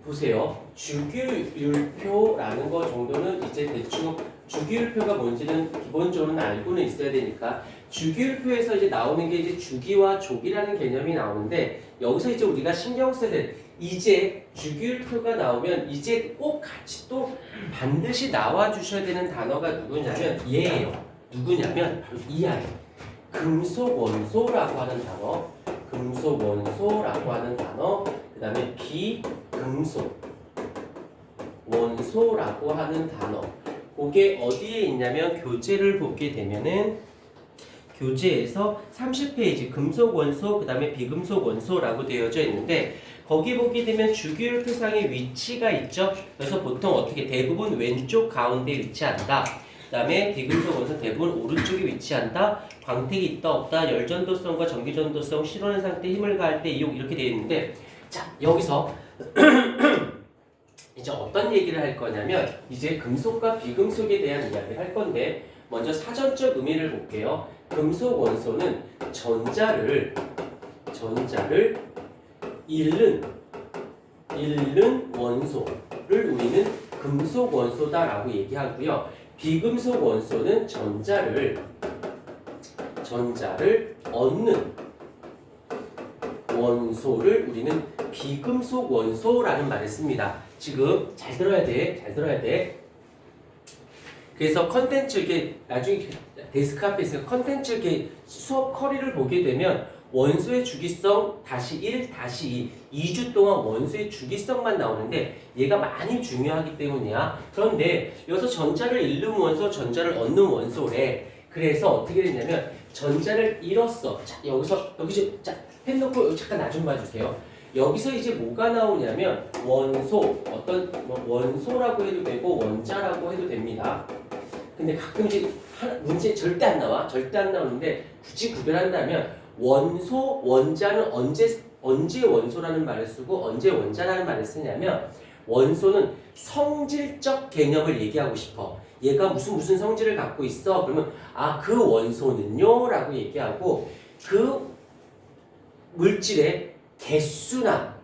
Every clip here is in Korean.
보세요. 주기율표라는 거 정도는 이제 대충 주기율표가 뭔지는 기본적으로 알고는 있어야 되니까 주기율표에서 이제 나오는 게 이제 주기와 조기라는 개념이 나오는데 여기서 이제 우리가 신경 써야 될 이제 주기율표가 나오면 이제 꼭 같이 또 반드시 나와 주셔야 되는 단어가 누구냐면 얘예요. 누구냐면 바로 이 아이. 금속 원소라고 하는 단어. 금속 원소라고 하는 단어. 그다음에 비금속 원소라고 하는 단어. 그게 어디에 있냐면 교재를 보게 되면은 교재에서 30페이지 금속 원소 그다음에 비금속 원소라고 되어져 있는데 거기 보게 되면 주기율표상의 위치가 있죠. 그래서 보통 어떻게 대부분 왼쪽 가운데 위치한다. 그다음에 비금속 원소 대부분 오른쪽에 위치한다. 광택이 있다 없다. 열전도성과 전기전도성 실온의 상태 힘을 가할 때 이용 이렇게 되어 있는데 자 여기서 이제 어떤 얘기를 할 거냐면 이제 금속과 비금속에 대한 이야기를 할 건데 먼저 사전적 의미를 볼게요. 금속 원소는 전자를 잃는 원소를 우리는 금속 원소다라고 얘기하고요. 비금속 원소는 전자를 얻는 원소를 우리는 비금속 원소라는 말을 씁니다. 지금 잘 들어야 돼. 그래서 컨텐츠 이게 나중에 데스크 앞에 있으니까 컨텐츠 이렇게 수업 커리를 보게 되면 원소의 주기성 -1, -2 2주 동안 원소의 주기성만 나오는데 얘가 많이 중요하기 때문이야. 그런데 여기서 전자를 잃는 원소, 전자를 얻는 원소래. 그래서 어떻게 되냐면 전자를 잃었어. 자, 자, 펜 놓고 잠깐 나 좀 봐주세요. 여기서 이제 뭐가 나오냐면 원소, 어떤 원소라고 해도 되고 원자라고 해도 됩니다. 근데 가끔 이제 문제 절대 안 나오는데 굳이 구별한다면 원소, 원자는 언제 원소라는 말을 쓰고 언제 원자라는 말을 쓰냐면 원소는 성질적 개념을 얘기하고 싶어. 얘가 무슨 성질을 갖고 있어? 그러면 그 원소는요? 라고 얘기하고 그 물질의 개수나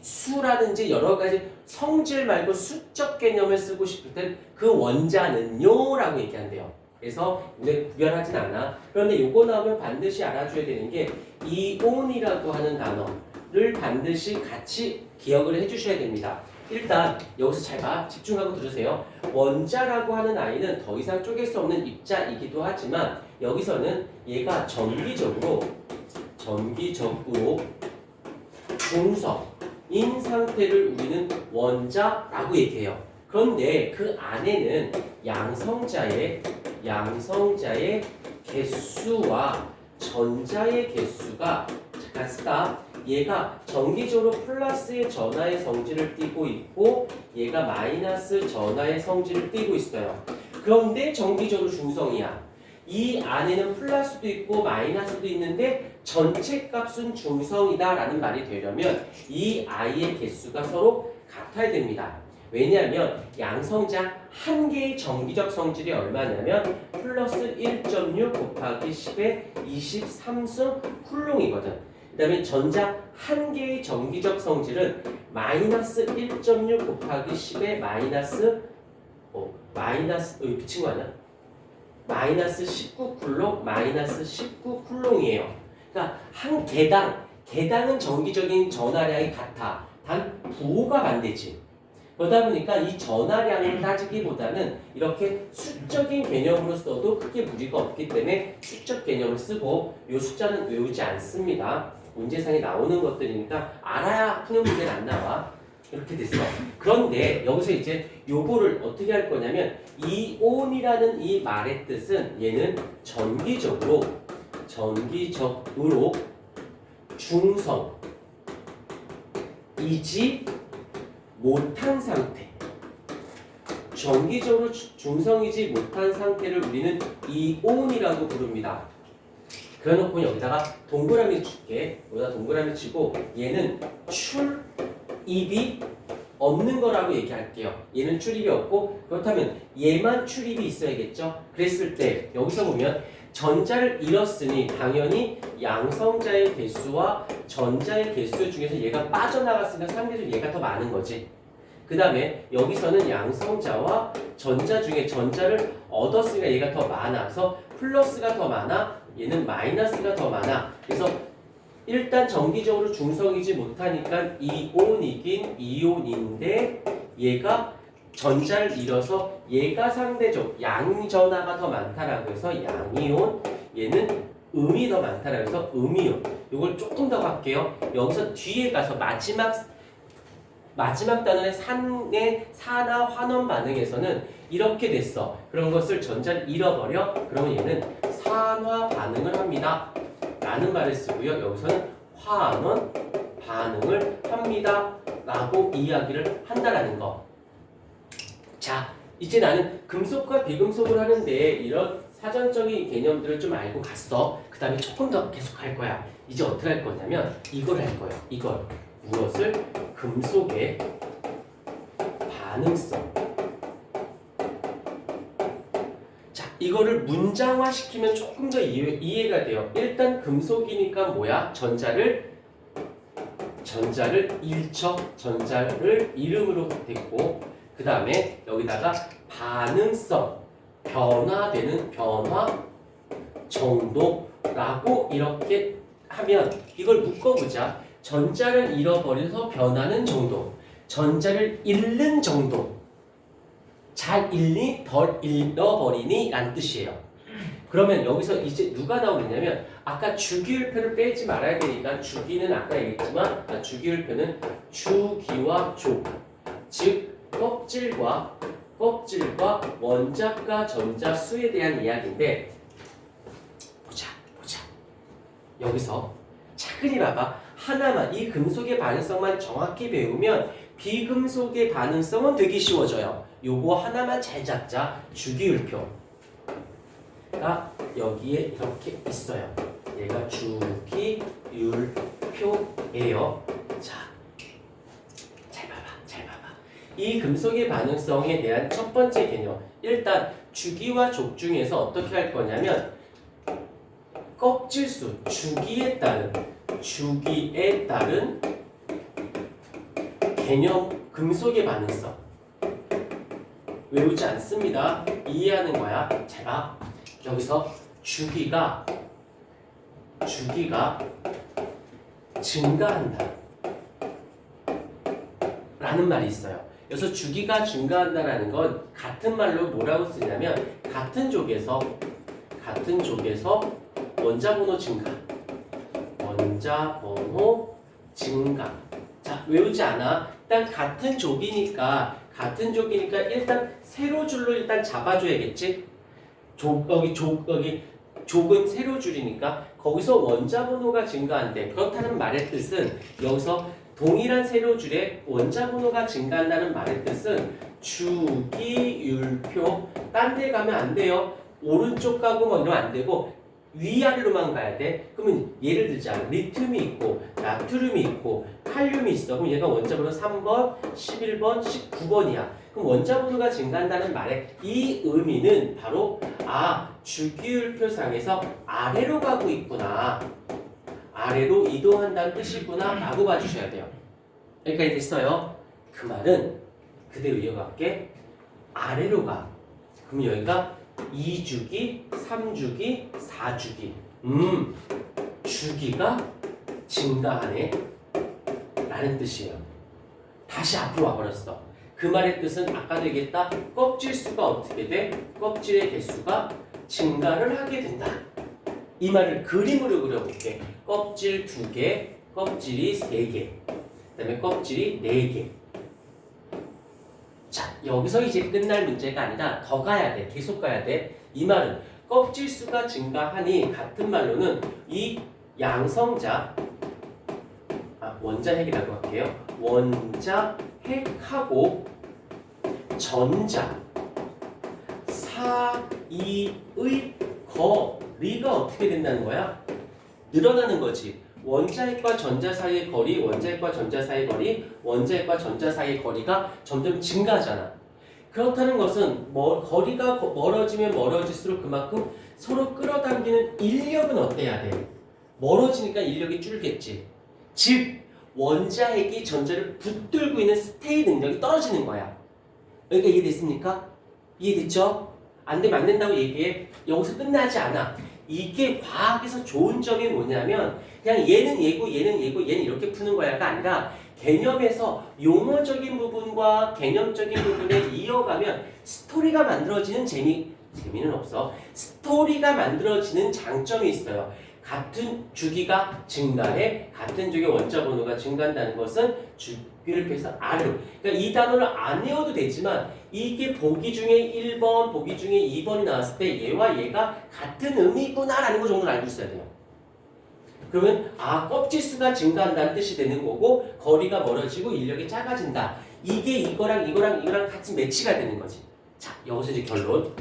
수라든지 여러 가지 성질 말고 수적 개념을 쓰고 싶을 땐 그 원자는요? 라고 얘기한대요. 그래서 우리가 구별하진 않아. 그런데 요거 나오면 반드시 알아줘야 되는 게 이온이라고 하는 단어를 반드시 같이 기억을 해주셔야 됩니다. 일단 여기서 잘 봐. 집중하고 들으세요. 원자라고 하는 아이는 더 이상 쪼갤 수 없는 입자이기도 하지만 여기서는 얘가 전기적으로 중성인 상태를 우리는 원자라고 얘기해요. 그런데 그 안에는 양성자의 개수와 전자의 개수가 잠깐 스탑. 얘가 정기적으로 플러스의 전하의 성질을 띠고 있고 얘가 마이너스 전하의 성질을 띠고 있어요. 그런데 정기적으로 중성이야. 이 안에는 플러스도 있고 마이너스도 있는데 전체 값은 중성이다라는 말이 되려면 이 아이의 개수가 서로 같아야 됩니다. 왜냐하면 양성자 한 개의 정기적 성질이 얼마냐면 플러스 1.6 곱하기 10의 23승 쿨롱이거든. 그 다음에 전자 한 개의 정기적 성질은 마이너스 1.6 곱하기 10의 미친 거 아니야? 마이너스 19쿨롱, 마이너스 19쿨롱이에요. 그러니까 한 개당은 정기적인 전하량이 같아. 단 부호가 반대지. 그러다 보니까 이 전하량을 따지기보다는 이렇게 수적인 개념으로 써도 크게 무리가 없기 때문에 수적 개념을 쓰고 이 숫자는 외우지 않습니다. 문제상에 나오는 것들이니까 알아야 푸는 문제는 안 나와. 이렇게 됐어. 그런데 여기서 이제 요거를 어떻게 할 거냐면 이온이라는 이 말의 뜻은 얘는 전기적으로 중성이지 못한 상태. 전기적으로 중성이지 못한 상태를 우리는 이온이라고 부릅니다. 그래놓고 여기다가 동그라미 줄게. 여기다 동그라미 치고 얘는 출입이 없는 거라고 얘기할게요. 얘는 출입이 없고 그렇다면 얘만 출입이 있어야겠죠. 그랬을 때 여기서 보면 전자를 잃었으니 당연히 양성자의 개수와 전자의 개수 중에서 얘가 빠져나갔으니까 상대적으로 얘가 더 많은 거지. 그 다음에 여기서는 양성자와 전자 중에 전자를 얻었으니까 얘가 더 많아서 플러스가 더 많아, 얘는 마이너스가 더 많아. 그래서 일단 정기적으로 중성이지 못하니까 이온이긴 이온인데 얘가 전자를 잃어서 얘가 상대적 양전하가 더 많다라고 해서 양이온, 얘는 음이 더 많다라고 해서 음이온. 이걸 조금 더 갈게요. 여기서 뒤에 가서 마지막 단원의 산화 환원 반응에서는 이렇게 됐어. 그런 것을 전자를 잃어버려. 그러면 얘는 산화 반응을 합니다. 라는 말을 쓰고요. 여기서는 환원 반응을 합니다. 라고 이야기를 한다라는 거. 자, 이제 나는 금속과 비금속을 하는데 이런 사전적인 개념들을 좀 알고 갔어. 그 다음에 조금 더 계속 할 거야. 이제 어떻게 할 거냐면 이걸 할 거야. 이걸. 무엇을? 금속의 반응성. 자, 이거를 문장화시키면 조금 더 이해가 돼요. 일단 금속이니까 뭐야? 전자를 잃죠. 전자를 이름으로 됐고, 그 다음에 여기다가 반응성, 변화되는 변화 정도라고 이렇게 하면 이걸 묶어보자. 전자를 잃어버려서 변하는 정도, 전자를 잃는 정도. 잘 잃니? 덜 잃어버리니? 라는 뜻이에요. 그러면 여기서 이제 누가 나오느냐면 아까 주기율표를 빼지 말아야 되니까 주기는 아까 얘기했지만 주기율표는 주기와 조, 즉 껍질과 원자과 전자 수에 대한 이야기인데 보자. 여기서 차근히 봐봐. 하나만 이 금속의 반응성만 정확히 배우면 비금속의 반응성은 되게 쉬워져요. 요거 하나만 잘 잡자. 주기율표가 여기에 이렇게 있어요. 얘가 주기율표예요. 자, 잘 봐봐. 이 금속의 반응성에 대한 첫 번째 개념. 일단 주기와 족 중에서 어떻게 할 거냐면 껍질수, 주기에 따른 개념 금속의 반응성 외우지 않습니다. 이해하는 거야. 제가 여기서 주기가 증가한다 라는 말이 있어요. 여기서 주기가 증가한다라는 건 같은 말로 뭐라고 쓰냐면 같은 족에서 원자번호 증가. 자, 외우지 않아. 일단 같은 족이니까 일단 세로줄로 일단 잡아줘야겠지. 여기 족은 세로줄이니까 거기서 원자번호가 증가한대. 그렇다는 말의 뜻은 여기서 동일한 세로줄에 원자번호가 증가한다는 말의 뜻은 주기율표 딴 데 가면 안 돼요. 오른쪽 가고 뭐 이러면 안 되고 위아래로만 가야 돼. 그러면 예를 들자. 리튬이 있고 나트륨이 있고 칼륨이 있어. 그럼 얘가 원자번호 3번, 11번, 19번이야. 그럼 원자번호가 증가한다는 말의 이 의미는 바로 주기율표상에서 아래로 가고 있구나. 아래로 이동한다는 뜻이구나 라고 봐주셔야 돼요. 여기까지 됐어요. 그 말은 그대로 이어갈게. 아래로 가. 그럼 여기가 2주기, 3주기, 4주기. 주기가 증가하네 라는 뜻이에요. 다시 앞으로 와버렸어. 그 말의 뜻은 아까도 얘기했다. 껍질 수가 어떻게 돼? 껍질의 개수가 증가를 하게 된다. 이 말을 그림으로 그려볼게. 껍질 2개, 껍질이 3개, 그 다음에 껍질이 4개. 자, 여기서 이제 끝날 문제가 아니라 더 가야 돼. 계속 가야 돼. 이 말은 껍질 수가 증가하니 같은 말로는 이 양성자, 원자 핵이라고 할게요. 원자 핵하고 전자 사이의 거리가 어떻게 된다는 거야? 늘어나는 거지. 원자핵과 전자 사이의 거리, 원자핵과 전자 사이의 거리, 원자핵과 전자 사이의 거리가 점점 증가하잖아. 그렇다는 것은 거리가 멀어지면 멀어질수록 그만큼 서로 끌어당기는 인력은 어때야 돼? 멀어지니까 인력이 줄겠지. 즉 원자핵이 전자를 붙들고 있는 스테이 능력이 떨어지는 거야. 여기가 이해됐습니까? 이해됐죠? 안 되면 안 된다고 얘기해. 여기서 끝나지 않아. 이게 과학에서 좋은 점이 뭐냐면 그냥 얘는 얘고 얘는 얘고 얘는 이렇게 푸는 거야가 아니라 개념에서 용어적인 부분과 개념적인 부분을 이어가면 스토리가 만들어지는 재미는 없어. 스토리가 만들어지는 장점이 있어요. 같은 주기가 증가해 같은 주기의 원자 번호가 증가한다는 것은 주기를 비해서 아래로. 그러니까 이 단어를 안 외워도 되지만 이게 보기 중에 1번, 보기 중에 2번이 나왔을 때 얘와 얘가 같은 의미구나라는 거 정도는 알고 있어야 돼요. 그러면 껍질 수가 증가한다는 뜻이 되는 거고 거리가 멀어지고 인력이 작아진다. 이게 이거랑 같이 매치가 되는 거지. 자, 여기서 이제 결론.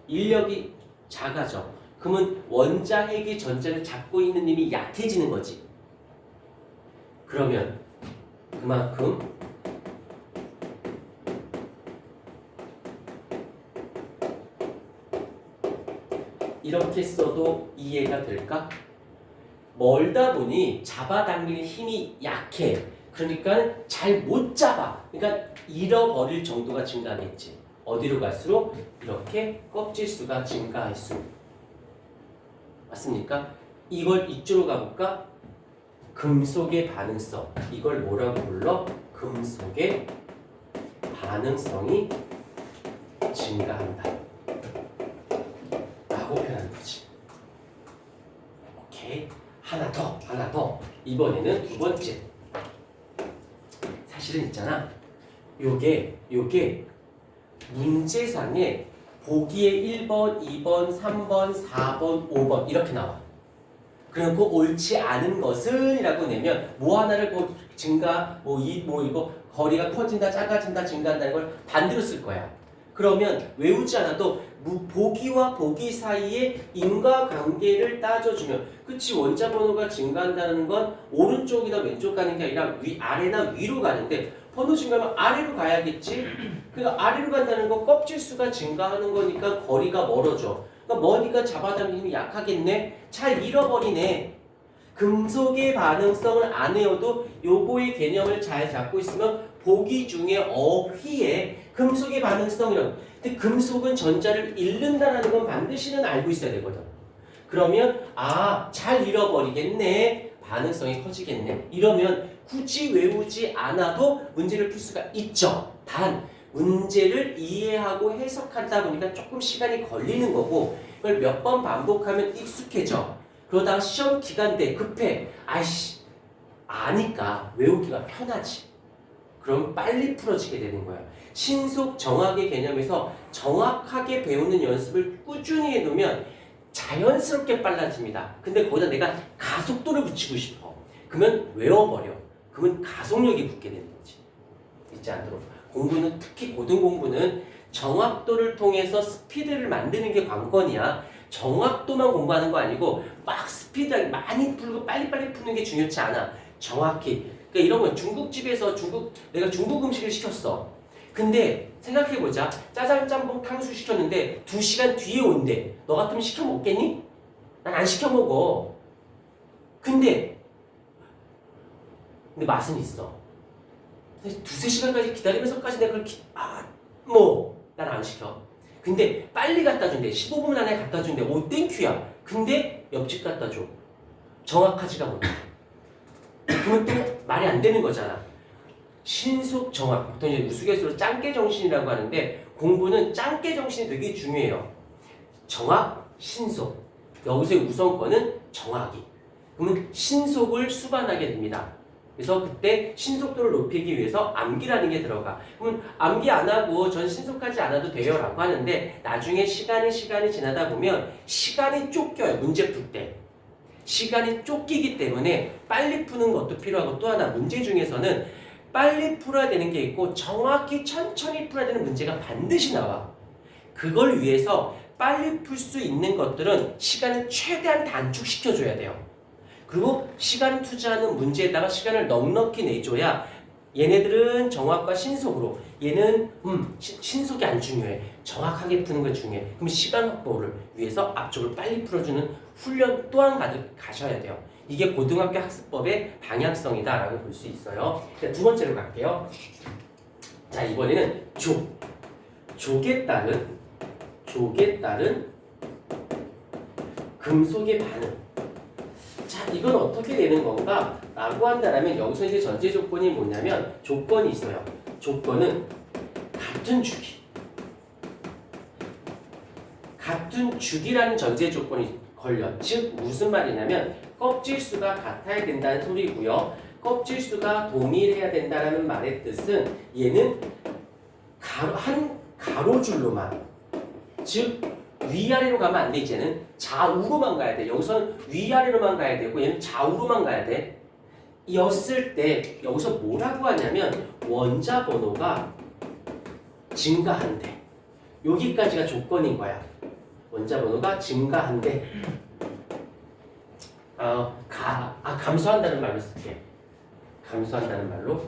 인력이 작아져. 그러면 원자핵이 전자를 잡고 있는 힘이 약해지는 거지. 그러면 그만큼 이렇게 써도 이해가 될까? 멀다 보니 잡아당기는 힘이 약해. 그러니까 잘 못 잡아. 그러니까 잃어버릴 정도가 증가하겠지. 어디로 갈수록 이렇게 껍질 수가 증가할수록. 맞습니까? 이걸 이쪽으로 가볼까? 금속의 반응성. 이걸 뭐라고 불러? 금속의 반응성이 증가한다. 라고 표현하는 거지. 오케이. 하나 더. 이번에는 두 번째. 사실은 있잖아. 요게 문제상에 보기에 1번, 2번, 3번, 4번, 5번 이렇게 나와. 그리고 옳지 않은 것은 이라고 내면 뭐 하나를 증가, 이거 거리가 커진다, 작아진다, 증가한다는 걸 반대로 쓸 거야. 그러면 외우지 않아도 보기와 보기 사이의 인과관계를 따져주면 그치 원자 번호가 증가한다는 건 오른쪽이나 왼쪽 가는 게 아니라 아래나 위로 가는데 번호 증가하면 아래로 가야겠지. 그러니까 아래로 간다는 건 껍질 수가 증가하는 거니까 거리가 멀어져. 그러니까 머니까 잡아당기는 힘이 약하겠네. 잘 잃어버리네. 금속의 반응성을 안 외워도 요거의 개념을 잘 잡고 있으면 보기 중에 어휘에 금속의 반응성이라고. 근데 금속은 전자를 잃는다는 건 반드시는 알고 있어야 되거든. 그러면 잘 잃어버리겠네. 반응성이 커지겠네. 이러면 굳이 외우지 않아도 문제를 풀 수가 있죠. 단 문제를 이해하고 해석하다 보니까 조금 시간이 걸리는 거고 그걸 몇 번 반복하면 익숙해져. 그러다가 시험 기간 때 급해. 아니까 외우기가 편하지. 그럼 빨리 풀어지게 되는 거야. 신속 정확의 개념에서 정확하게 배우는 연습을 꾸준히 해놓으면 자연스럽게 빨라집니다. 근데 거기다 내가 가속도를 붙이고 싶어. 그러면 외워버려. 그러면 가속력이 붙게 되는 거지. 잊지 않도록. 공부는 특히 고등공부는 정확도를 통해서 스피드를 만드는 게 관건이야. 정확도만 공부하는 거 아니고 막 스피드하게 많이 풀고 빨리빨리 푸는 게 중요치 않아. 정확히. 그러니까 이런 건 중국집에서 내가 중국 음식을 시켰어. 근데 생각해보자. 짜장, 짬뽕, 탕수 시켰는데 2시간 뒤에 온대. 너 같으면 시켜 먹겠니? 난 안 시켜 먹어. 근데 맛은 있어. 두세 시간까지 기다리면서까지 내가 그걸 난 안 시켜. 근데 빨리 갖다 준대. 15분 안에 갖다 준대. 오 땡큐야. 근데 옆집 갖다 줘. 정확하지가 못해. 그러면 또 말이 안 되는 거잖아. 신속 정확. 보통 이제 우스갯소리로 짱깨 정신이라고 하는데 공부는 짱깨 정신이 되게 중요해요. 정확, 신속. 여기서의 우선권은 정확이. 그러면 신속을 수반하게 됩니다. 그래서 그때 신속도를 높이기 위해서 암기라는 게 들어가. 그럼 암기 안 하고 전 신속하지 않아도 돼요 라고 하는데 나중에 시간이 지나다 보면 시간이 쫓겨요. 문제 풀 때. 시간이 쫓기기 때문에 빨리 푸는 것도 필요하고 또 하나 문제 중에서는 빨리 풀어야 되는 게 있고 정확히 천천히 풀어야 되는 문제가 반드시 나와. 그걸 위해서 빨리 풀 수 있는 것들은 시간을 최대한 단축시켜줘야 돼요. 그리고 시간 투자하는 문제에다가 시간을 넉넉히 내줘야 얘네들은 정확과 신속으로. 얘는 신속이 안 중요해. 정확하게 푸는 게 중요해. 그럼 시간 확보를 위해서 앞쪽을 빨리 풀어주는 훈련 또한 가셔야 돼요. 이게 고등학교 학습법의 방향성이다라고 볼 수 있어요. 두 번째로 갈게요. 자, 이번에는 족에 따른 금속의 반응. 자, 이건 어떻게 되는 건가? 라고 한다면 여기서 이제 전제 조건이 뭐냐면 조건이 있어요. 조건은 같은 주기라는 전제 조건이 걸려. 즉 무슨 말이냐면 껍질 수가 같아야 된다는 소리고요. 껍질 수가 동일해야 된다는 말의 뜻은 얘는 한 가로줄로만, 즉 위아래로 가면 안 돼. 이제는 좌우로만 가야 돼. 여기서는 위아래로만 가야 되고 얘는 좌우로만 가야 돼. 였을 때 여기서 뭐라고 하냐면 원자 번호가 증가한대. 여기까지가 조건인 거야. 원자 번호가 증가한대. 감소한다는 말로 쓸게. 감소한다는 말로.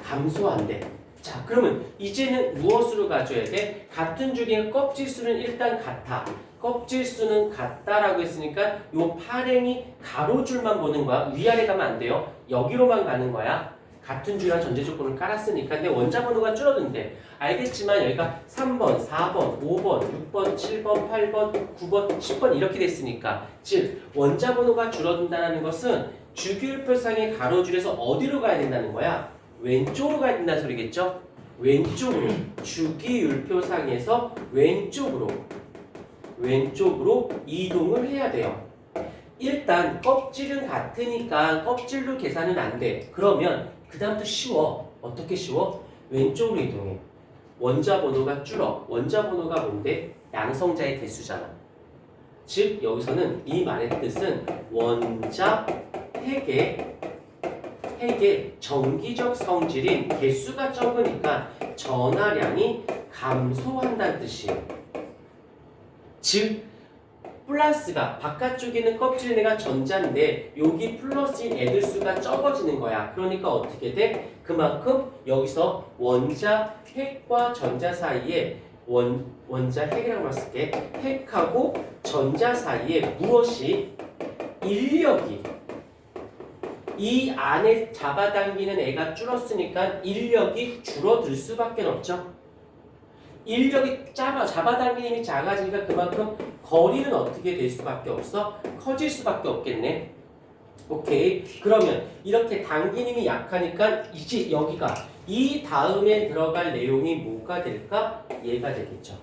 감소한대. 자, 그러면 이제는 무엇으로 가져야 돼? 같은 주기의 껍질 수는 일단 같아. 껍질 수는 같다라고 했으니까 요 파랭이 가로줄만 보는 거야. 위아래 가면 안 돼요. 여기로만 가는 거야. 같은 주란 전제 조건을 깔았으니까. 근데 원자 번호가 줄어든대. 알겠지만 여기가 3번, 4번, 5번, 6번, 7번, 8번, 9번, 10번 이렇게 됐으니까. 즉 원자 번호가 줄어든다는 것은 주기율표상의 가로줄에서 어디로 가야 된다는 거야? 왼쪽으로 가야 된다는 소리겠죠? 왼쪽으로. 주기율표상에서 왼쪽으로 이동을 해야 돼요. 일단 껍질은 같으니까 껍질로 계산은 안 돼. 그러면 그 다음부터 쉬워. 어떻게 쉬워? 왼쪽으로 이동해. 원자 번호가 줄어. 원자 번호가 뭔데? 양성자의 개수잖아. 즉 여기서는 이 말의 뜻은 원자 핵의 정기적 성질인 개수가 적으니까 전하량이 감소한다는 뜻이에요. 즉 플러스가 바깥쪽에 있는 껍질 내가 전자인데 여기 플러스인 애들 수가 적어지는 거야. 그러니까 어떻게 돼? 그만큼 여기서 원자 핵과 전자 사이에 원자 핵이라고 쓸게. 핵하고 전자 사이에 무엇이 인력이 이 안에 잡아당기는 애가 줄었으니까 인력이 줄어들 수밖에 없죠. 인력이 잡아당기는 힘이 작아지니까 그만큼 거리는 어떻게 될 수밖에 없어? 커질 수밖에 없겠네. 오케이. 그러면 이렇게 당기는 힘이 약하니까 이제 여기가 이 다음에 들어갈 내용이 뭐가 될까? 얘가 되겠죠.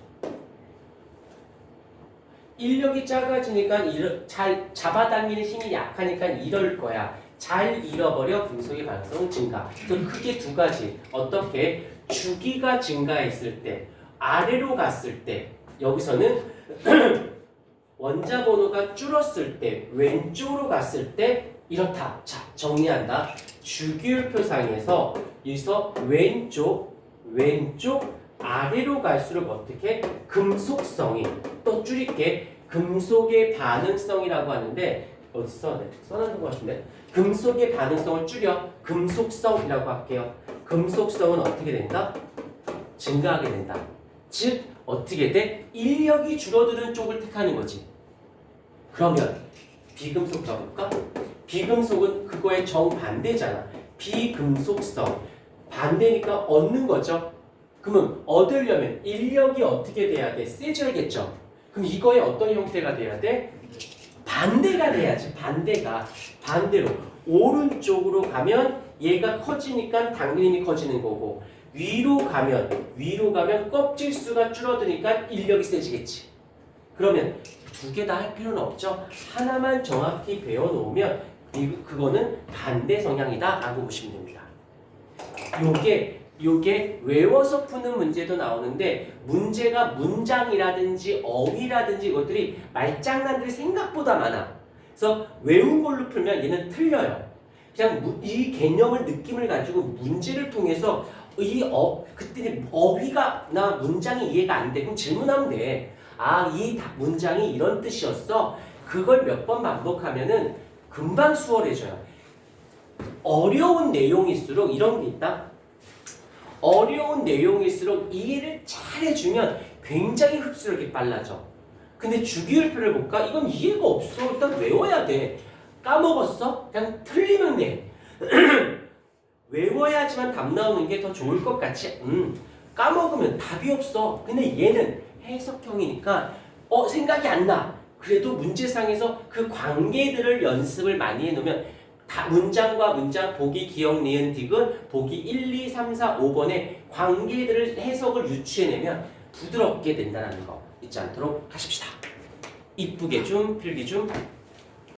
인력이 작아지니까 잘 잡아당기는 힘이 약하니까 이럴 거야. 잘 잃어버려 금속의 반응성은 증가. 그래서 크게 두 가지. 어떻게? 주기가 증가했을 때, 아래로 갔을 때, 여기서는 원자 번호가 줄었을 때, 왼쪽으로 갔을 때 이렇다. 자, 정리한다. 주기율표상에서 여기서 왼쪽 아래로 갈수록 어떻게? 금속성이, 또 줄일게. 금속의 반응성이라고 하는데 어디서 써놓은 것 같은데 금속의 반응성을 줄여 금속성이라고 할게요. 금속성은 어떻게 된다? 증가하게 된다. 즉 어떻게 돼? 인력이 줄어드는 쪽을 택하는 거지. 그러면 비금속 가볼까? 비금속은 그거의 정반대잖아. 비금속성 반대니까 얻는 거죠. 그러면 얻으려면 인력이 어떻게 돼야 돼? 세져야겠죠. 그럼 이거의 어떤 형태가 돼야 돼? 반대가 돼야지. 반대로 오른쪽으로 가면 얘가 커지니까 당근힘이 커지는 거고 위로 가면 껍질 수가 줄어드니까 인력이 세지겠지. 그러면 두 개 다 할 필요는 없죠. 하나만 정확히 배워놓으면 그거는 반대 성향이다 라고 보시면 됩니다. 요게 외워서 푸는 문제도 나오는데 문제가 문장이라든지 어휘라든지 이것들이 말장난들이 생각보다 많아. 그래서 외운 걸로 풀면 얘는 틀려요. 그냥 이 개념을 느낌을 가지고 문제를 통해서 그때 어휘가 나 문장이 이해가 안 돼. 그럼 질문하면 돼. 이 문장이 이런 뜻이었어. 그걸 몇 번 반복하면은 금방 수월해져요. 어려운 내용일수록 이런 게 있다. 어려운 내용일수록 이해를 잘 해주면 굉장히 흡수력이 빨라져. 근데 주기율표를 볼까? 이건 이해가 없어. 일단 외워야 돼. 까먹었어? 그냥 틀리면 돼. 외워야지만 답 나오는 게 더 좋을 것 같지? 까먹으면 답이 없어. 근데 얘는 해석형이니까 생각이 안 나. 그래도 문제상에서 그 관계들을 연습을 많이 해놓으면 다 문장과 문장, 보기, 기억, 니은, 디귿, 보기 1, 2, 3, 4, 5번의 관계들을 해석을 유추해내면 부드럽게 된다는 거 잊지 않도록 하십시다. 이쁘게 좀, 필기 좀.